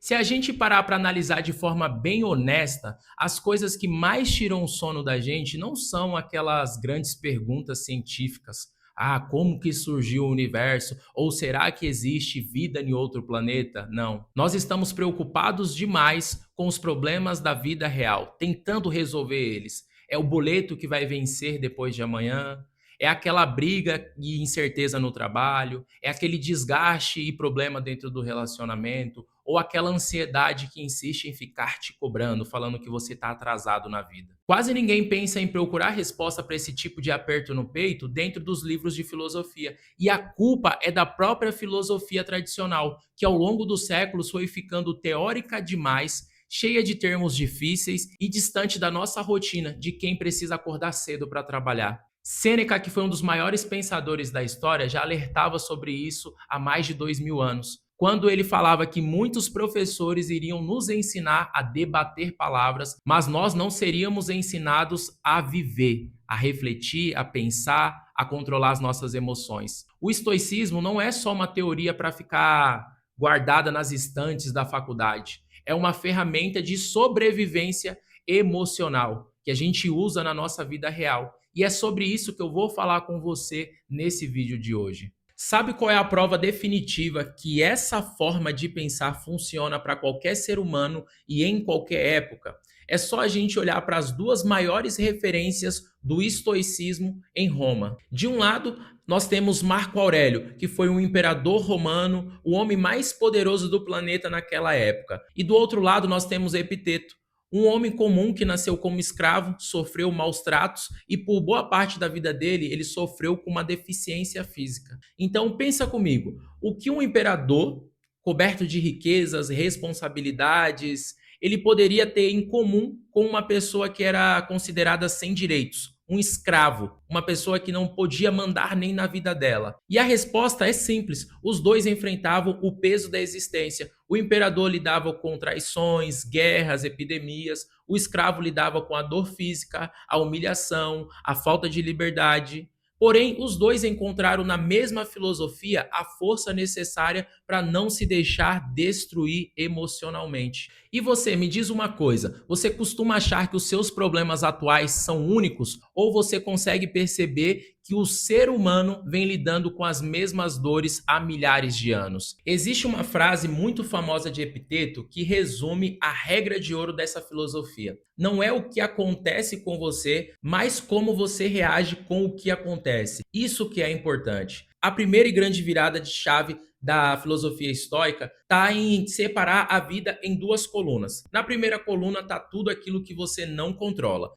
Se a gente parar para analisar de forma bem honesta, as coisas que mais tiram o sono da gente não são aquelas grandes perguntas científicas. Ah, como que surgiu o universo? Ou será que existe vida em outro planeta? Não. Nós estamos preocupados demais com os problemas da vida real, tentando resolver eles. É o boleto que vai vencer depois de amanhã, é aquela briga e incerteza no trabalho, é aquele desgaste e problema dentro do relacionamento, ou aquela ansiedade que insiste em ficar te cobrando, falando que você está atrasado na vida. Quase ninguém pensa em procurar resposta para esse tipo de aperto no peito dentro dos livros de filosofia. E a culpa é da própria filosofia tradicional, que ao longo dos séculos foi ficando teórica demais, cheia de termos difíceis e distante da nossa rotina de quem precisa acordar cedo para trabalhar. Sêneca, que foi um dos maiores pensadores da história, já alertava sobre isso há mais de 2000 anos, quando ele falava que muitos professores iriam nos ensinar a debater palavras, mas nós não seríamos ensinados a viver, a refletir, a pensar, a controlar as nossas emoções. O estoicismo não é só uma teoria para ficar guardada nas estantes da faculdade, é uma ferramenta de sobrevivência emocional que a gente usa na nossa vida real. E é sobre isso que eu vou falar com você nesse vídeo de hoje. Sabe qual é a prova definitiva que essa forma de pensar funciona para qualquer ser humano e em qualquer época? É só a gente olhar para as duas maiores referências do estoicismo em Roma. De um lado, nós temos Marco Aurélio, que foi um imperador romano, o homem mais poderoso do planeta naquela época. E do outro lado, nós temos Epiteto, um homem comum que nasceu como escravo, sofreu maus tratos e por boa parte da vida dele ele sofreu com uma deficiência física. Então pensa comigo, o que um imperador coberto de riquezas, responsabilidades, ele poderia ter em comum com uma pessoa que era considerada sem direitos? Um escravo, uma pessoa que não podia mandar nem na vida dela. E a resposta é simples: os dois enfrentavam o peso da existência. O imperador lidava com traições, guerras, epidemias. O escravo lidava com a dor física, a humilhação, a falta de liberdade. Porém, os dois encontraram na mesma filosofia a força necessária para não se deixar destruir emocionalmente. E você, me diz uma coisa: você costuma achar que os seus problemas atuais são únicos ou você consegue perceber que o ser humano vem lidando com as mesmas dores há milhares de anos? Existe uma frase muito famosa de Epiteto que resume a regra de ouro dessa filosofia. Não é o que acontece com você, mas como você reage com o que acontece. Isso que é importante. A primeira e grande virada de chave da filosofia estoica está em separar a vida em duas colunas. Na primeira coluna está tudo aquilo que você não controla.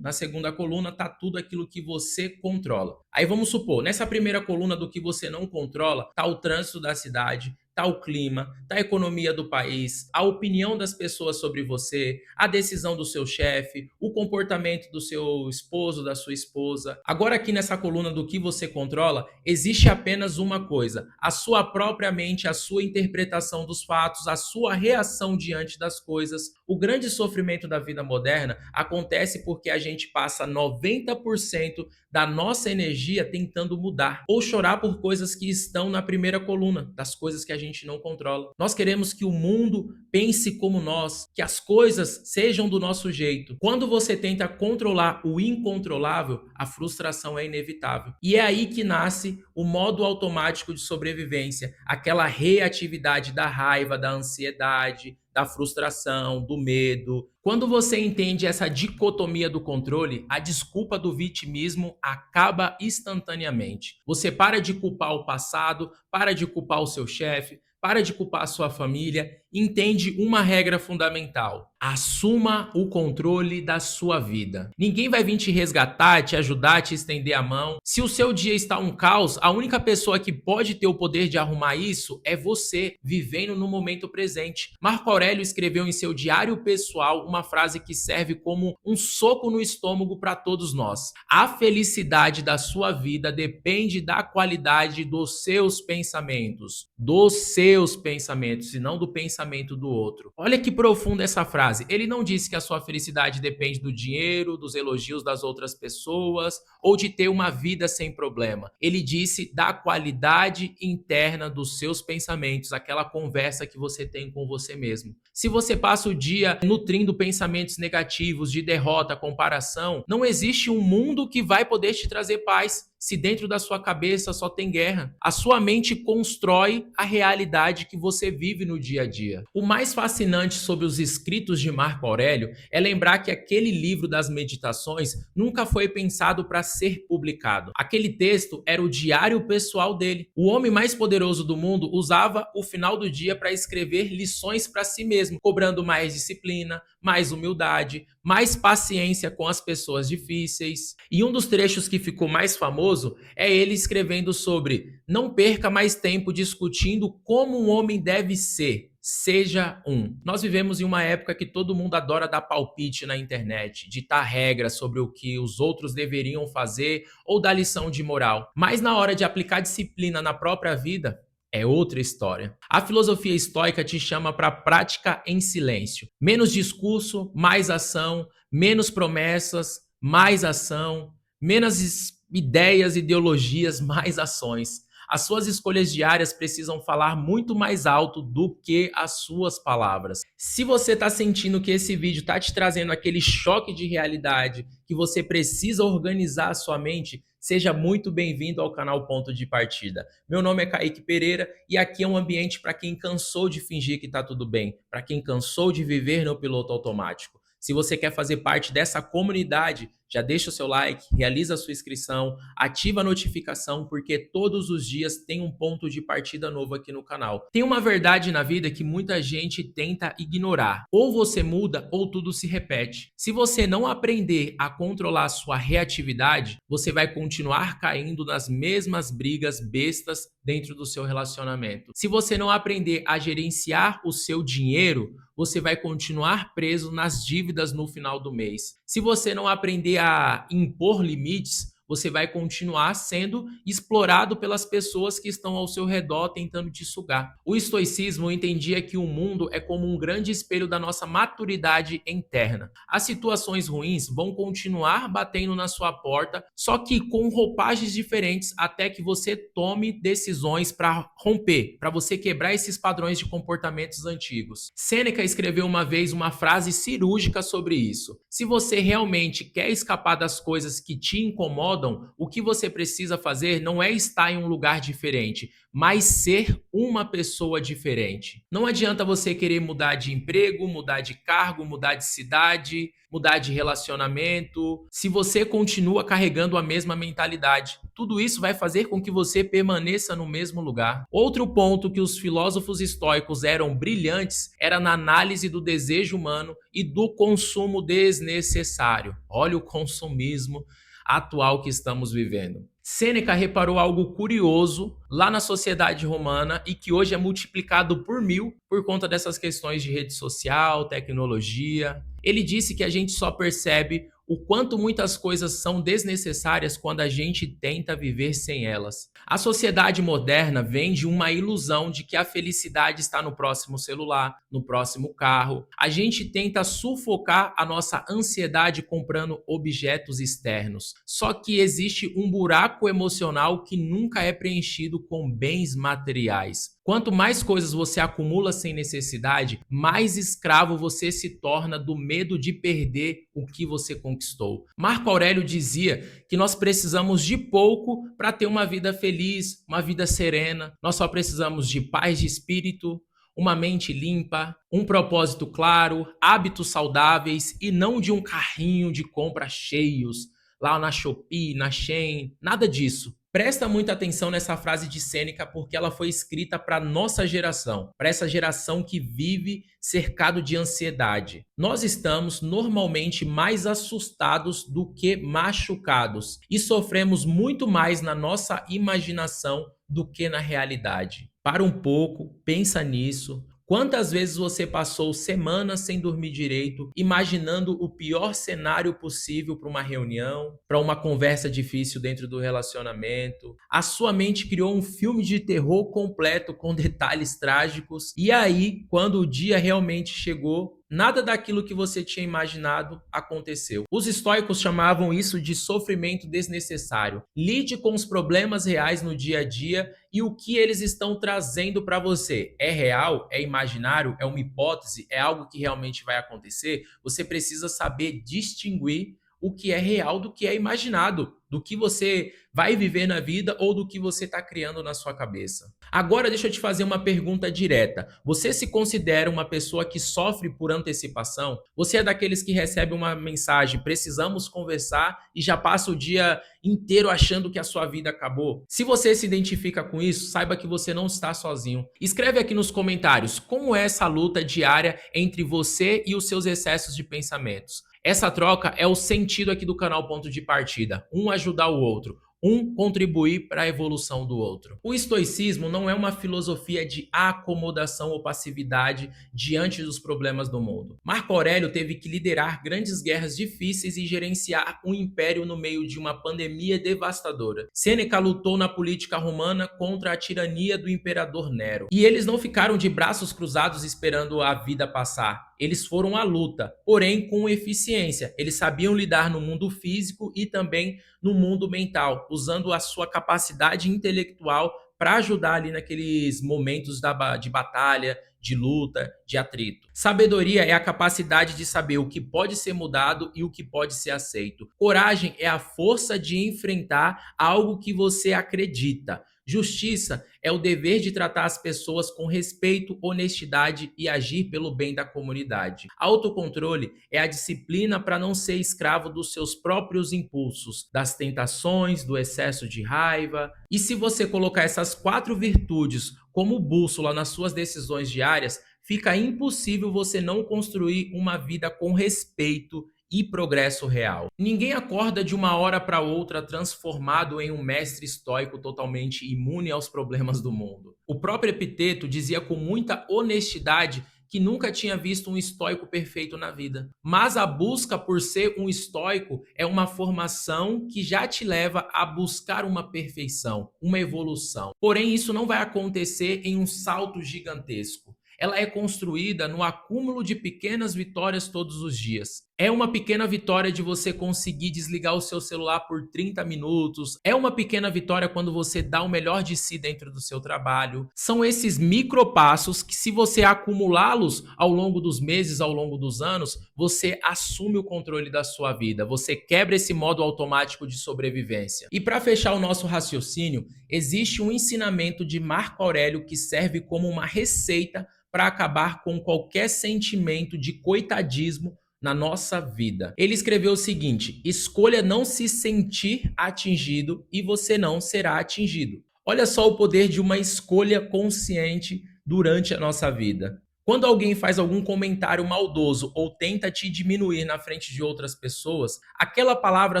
Na segunda coluna está tudo aquilo que você controla. Aí vamos supor, nessa primeira coluna do que você não controla, está o trânsito da cidade, está o clima, está a economia do país, a opinião das pessoas sobre você, a decisão do seu chefe, o comportamento do seu esposo, da sua esposa. Agora aqui nessa coluna do que você controla, existe apenas uma coisa: a sua própria mente, a sua interpretação dos fatos, a sua reação diante das coisas. O grande sofrimento da vida moderna acontece porque a gente passa 90% da nossa energia tentando mudar ou chorar por coisas que estão na primeira coluna, das coisas que a gente não controla. Nós queremos que o mundo pense como nós, que as coisas sejam do nosso jeito. Quando você tenta controlar o incontrolável, a frustração é inevitável. E é aí que nasce o modo automático de sobrevivência, aquela reatividade da raiva, da ansiedade, da frustração, do medo. Quando você entende essa dicotomia do controle, a desculpa do vitimismo acaba instantaneamente. Você para de culpar o passado, para de culpar o seu chefe, para de culpar a sua família, entende uma regra fundamental: assuma o controle da sua vida. Ninguém vai vir te resgatar, te ajudar, te estender a mão. Se o seu dia está um caos, a única pessoa que pode ter o poder de arrumar isso é você, vivendo no momento presente. Marco Aurélio escreveu em seu diário pessoal uma frase que serve como um soco no estômago para todos nós: a felicidade da sua vida depende da qualidade dos seus pensamentos. Dos seus seus pensamentos e não do pensamento do outro. Olha que profunda essa frase. Ele não disse que a sua felicidade depende do dinheiro, dos elogios das outras pessoas ou de ter uma vida sem problema. Ele disse da qualidade interna dos seus pensamentos, aquela conversa que você tem com você mesmo. Se você passa o dia nutrindo pensamentos negativos de derrota, comparação, não existe um mundo que vai poder te trazer paz. Se dentro da sua cabeça só tem guerra, a sua mente constrói a realidade que você vive no dia a dia. O mais fascinante sobre os escritos de Marco Aurélio é lembrar que aquele livro das meditações nunca foi pensado para ser publicado. Aquele texto era o diário pessoal dele. O homem mais poderoso do mundo usava o final do dia para escrever lições para si mesmo, cobrando mais disciplina, mais humildade, mais paciência com as pessoas difíceis. E um dos trechos que ficou mais famoso é ele escrevendo sobre: não perca mais tempo discutindo como um homem deve ser. Seja um. Nós vivemos em uma época que todo mundo adora dar palpite na internet, ditar regras sobre o que os outros deveriam fazer ou dar lição de moral. Mas na hora de aplicar disciplina na própria vida, é outra história. A filosofia estoica te chama para prática em silêncio. Menos discurso, mais ação, menos promessas, mais ação, menos ideias, ideologias, mais ações. As suas escolhas diárias precisam falar muito mais alto do que as suas palavras. Se você está sentindo que esse vídeo está te trazendo aquele choque de realidade, que você precisa organizar a sua mente, seja muito bem-vindo ao canal Ponto de Partida. Meu nome é Kaique Pereira e aqui é um ambiente para quem cansou de fingir que está tudo bem, para quem cansou de viver no piloto automático. Se você quer fazer parte dessa comunidade, já deixa o seu like, realiza a sua inscrição, ativa a notificação, porque todos os dias tem um ponto de partida novo aqui no canal. Tem uma verdade na vida que muita gente tenta ignorar. Ou você muda ou tudo se repete. Se você não aprender a controlar a sua reatividade, você vai continuar caindo nas mesmas brigas bestas dentro do seu relacionamento. Se você não aprender a gerenciar o seu dinheiro, você vai continuar preso nas dívidas no final do mês. Se você não aprender a impor limites, você vai continuar sendo explorado pelas pessoas que estão ao seu redor tentando te sugar. O estoicismo entendia que o mundo é como um grande espelho da nossa maturidade interna. As situações ruins vão continuar batendo na sua porta, só que com roupagens diferentes até que você tome decisões para romper, para você quebrar esses padrões de comportamentos antigos. Sêneca escreveu uma vez uma frase cirúrgica sobre isso. Se você realmente quer escapar das coisas que te incomodam, o que você precisa fazer não é estar em um lugar diferente, mas ser uma pessoa diferente. Não adianta você querer mudar de emprego, mudar de cargo, mudar de cidade, mudar de relacionamento, se você continua carregando a mesma mentalidade. Tudo isso vai fazer com que você permaneça no mesmo lugar. Outro ponto que os filósofos estoicos eram brilhantes era na análise do desejo humano e do consumo desnecessário. Olha o consumismo atual que estamos vivendo. Sêneca reparou algo curioso lá na sociedade romana e que hoje é multiplicado por 1000 por conta dessas questões de rede social, tecnologia. Ele disse que a gente só percebe o quanto muitas coisas são desnecessárias quando a gente tenta viver sem elas. A sociedade moderna vende uma ilusão de que a felicidade está no próximo celular, no próximo carro. A gente tenta sufocar a nossa ansiedade comprando objetos externos. Só que existe um buraco emocional que nunca é preenchido com bens materiais. Quanto mais coisas você acumula sem necessidade, mais escravo você se torna do medo de perder o que você conquistou. Marco Aurélio dizia que nós precisamos de pouco para ter uma vida feliz, uma vida serena. Nós só precisamos de paz de espírito, uma mente limpa, um propósito claro, hábitos saudáveis e não de um carrinho de compra cheios lá na Shopee, na Shein, nada disso. Presta muita atenção nessa frase de Sêneca porque ela foi escrita para nossa geração, para essa geração que vive cercado de ansiedade. Nós estamos normalmente mais assustados do que machucados e sofremos muito mais na nossa imaginação do que na realidade. Para um pouco, pensa nisso. Quantas vezes você passou semanas sem dormir direito, imaginando o pior cenário possível para uma reunião, para uma conversa difícil dentro do relacionamento? A sua mente criou um filme de terror completo com detalhes trágicos, e aí, quando o dia realmente chegou, nada daquilo que você tinha imaginado aconteceu. Os estoicos chamavam isso de sofrimento desnecessário. Lide com os problemas reais no dia a dia e o que eles estão trazendo para você. É real? É imaginário? É uma hipótese? É algo que realmente vai acontecer? Você precisa saber distinguir o que é real do que é imaginado, do que você vai viver na vida ou do que você está criando na sua cabeça. Agora deixa eu te fazer uma pergunta direta. Você se considera uma pessoa que sofre por antecipação? Você é daqueles que recebe uma mensagem, precisamos conversar, e já passa o dia inteiro achando que a sua vida acabou? Se você se identifica com isso, saiba que você não está sozinho. Escreve aqui nos comentários como é essa luta diária entre você e os seus excessos de pensamentos. Essa troca é o sentido aqui do canal Ponto de Partida. Um ajudar o outro, um contribuir para a evolução do outro. O estoicismo não é uma filosofia de acomodação ou passividade diante dos problemas do mundo. Marco Aurélio teve que liderar grandes guerras difíceis e gerenciar um império no meio de uma pandemia devastadora. Sêneca lutou na política romana contra a tirania do imperador Nero. E eles não ficaram de braços cruzados esperando a vida passar. Eles foram à luta, porém com eficiência. Eles sabiam lidar no mundo físico e também no mundo mental, usando a sua capacidade intelectual para ajudar ali naqueles momentos de batalha, de luta, de atrito. Sabedoria é a capacidade de saber o que pode ser mudado e o que pode ser aceito. Coragem é a força de enfrentar algo que você acredita. Justiça é o dever de tratar as pessoas com respeito, honestidade e agir pelo bem da comunidade. Autocontrole é a disciplina para não ser escravo dos seus próprios impulsos, das tentações, do excesso de raiva. E se você colocar essas 4 virtudes como bússola nas suas decisões diárias, fica impossível você não construir uma vida com respeito e progresso real. Ninguém acorda de uma hora para outra transformado em um mestre estoico totalmente imune aos problemas do mundo. O próprio Epiteto dizia com muita honestidade que nunca tinha visto um estoico perfeito na vida. Mas a busca por ser um estoico é uma formação que já te leva a buscar uma perfeição, uma evolução. Porém, isso não vai acontecer em um salto gigantesco. Ela é construída no acúmulo de pequenas vitórias todos os dias. É uma pequena vitória de você conseguir desligar o seu celular por 30 minutos. É uma pequena vitória quando você dá o melhor de si dentro do seu trabalho. São esses micropassos que, se você acumulá-los ao longo dos meses, ao longo dos anos, você assume o controle da sua vida. Você quebra esse modo automático de sobrevivência. E para fechar o nosso raciocínio, existe um ensinamento de Marco Aurélio que serve como uma receita para acabar com qualquer sentimento de coitadismo na nossa vida. Ele escreveu o seguinte: escolha não se sentir atingido e você não será atingido. Olha só o poder de uma escolha consciente durante a nossa vida. Quando alguém faz algum comentário maldoso ou tenta te diminuir na frente de outras pessoas, aquela palavra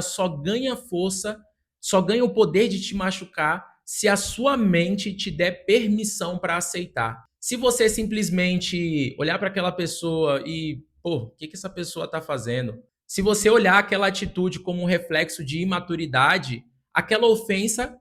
só ganha força, só ganha o poder de te machucar se a sua mente te der permissão para aceitar. Se você simplesmente olhar para aquela pessoa e, pô, o que essa pessoa está fazendo? Se você olhar aquela atitude como um reflexo de imaturidade, aquela ofensa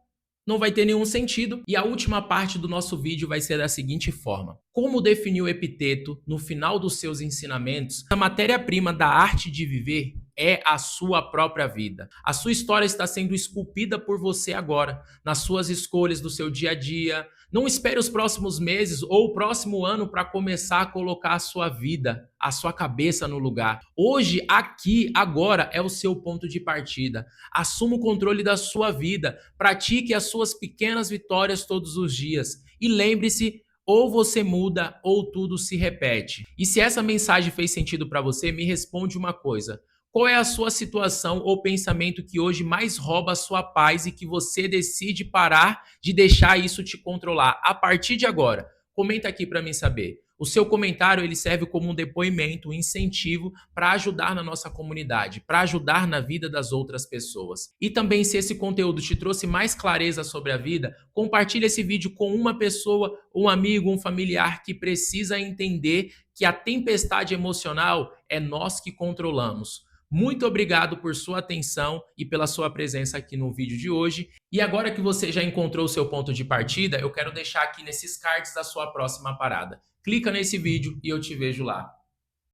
não vai ter nenhum sentido. E a última parte do nosso vídeo vai ser da seguinte forma: como definir o Epiteto no final dos seus ensinamentos? A matéria-prima da arte de viver é a sua própria vida. A sua história está sendo esculpida por você agora, nas suas escolhas do seu dia a dia. Não espere os próximos meses ou o próximo ano para começar a colocar a sua vida, a sua cabeça no lugar. Hoje, aqui, agora é o seu ponto de partida. Assuma o controle da sua vida. Pratique as suas pequenas vitórias todos os dias. E lembre-se, ou você muda ou tudo se repete. E se essa mensagem fez sentido para você, me responde uma coisa: qual é a sua situação ou pensamento que hoje mais rouba a sua paz e que você decide parar de deixar isso te controlar a partir de agora? Comenta aqui para mim saber. O seu comentário ele serve como um depoimento, um incentivo para ajudar na nossa comunidade, para ajudar na vida das outras pessoas. E também, se esse conteúdo te trouxe mais clareza sobre a vida, compartilhe esse vídeo com uma pessoa, um amigo, um familiar que precisa entender que a tempestade emocional é nós que controlamos. Muito obrigado por sua atenção e pela sua presença aqui no vídeo de hoje. E agora que você já encontrou o seu ponto de partida, eu quero deixar aqui nesses cards a sua próxima parada. Clica nesse vídeo e eu te vejo lá.